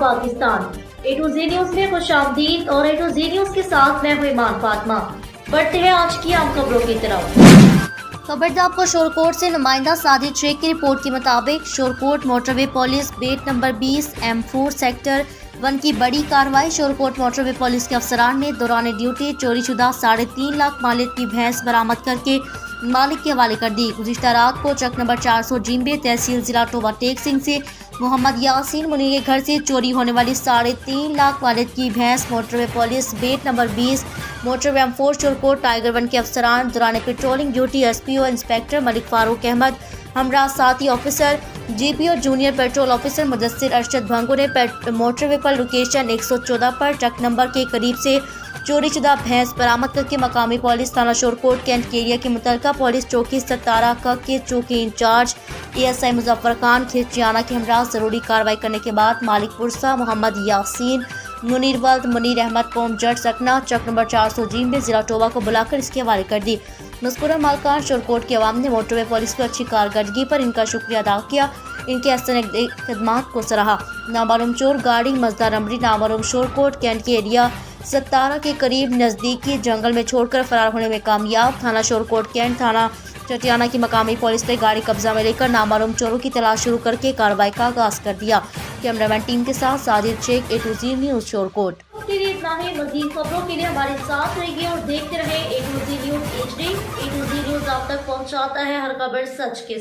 Pakistan. A to Z news में खुशामदीद और ए टू जी न्यूज के साथ मैं हूं ईमान फातिमा। बढ़ते हैं आज की आम खबरों की तरफ। खबरदार को शोरकोट से नुमाइंदा साजिद शेख की रिपोर्ट के मुताबिक Shorkot motorway police beat number 20 M4 sector 1 की बड़ी कार्रवाई। शोरकोट मोटरवे पुलिस के अफसरान ने दौरान ड्यूटी चोरीशुदा 3.5 लाख मालिक की भैंस बरामद करके मालिक के हवाले कर दी। गुज़िश्ता रात को चक नंबर 400 जिम्बे तहसील जिला टोबा टेक सिंह से मोहम्मद यासीन मुनीर के घर से चोरी होने वाली 3.5 लाख वालिद की भैंस motorway police beat number 20 motorway M4 Shorkot tiger 1 के अफसरान दौरान patrolling duty SPO inspector Malik Farooq Ahmad हमरा साथी officer GPO junior patrol officer Mudassir Arshad Bhangu ने मोटरवे पर लोकेशन 114 पर ट्रक नंबर के करीब से चोरीशुदा भैंस बरामद करके मकामी पुलिस थाना शोरकोट कैंट के एरिया के मुतलका पुलिस चौकी 17 के चौकी इंचार्ज ASI मुजफ्फर खान खिरचियाना के हमरा जरूरी कार्रवाई करने के बाद मालिक पुरसा मोहम्मद यासीन मुनीर वल्द मुनीर अहमद कौम जट सकना चक नंबर 400 जिम्बे जिला टोबा को बुलाकर इसके हवाले कर दी। मज़कूरा मालकान शोरकोट के अवाम ने मोटरवे पुलिस की अच्छी कारकर्दगी पर इनका शुक्रिया अदा किया, इनके अहसन खदमात को सराहा। नामालूम चोर गाड़ी मजदा रमड़ी नामालूम शोरकोट कैंट के एरिया 17 के करीब नज़दीकी जंगल में छोड़कर फरार होने में कामयाब। थाना शोरकोट कैंट थाना चटियाना की मकामी पुलिस ने गाड़ी कब्जा में लेकर नामालूम चोरों की तलाश शुरू करके कार्रवाई का आगाज कर दिया। कैमरामैन टीम के साथ Sajid Sheikh A to Z news Shorkot. मज़ीद खबरों के लिए हमारे साथ रहिए और देखते रहे A to Z news HD। A to Z news आप तक पहुंचाता है हर खबर सच के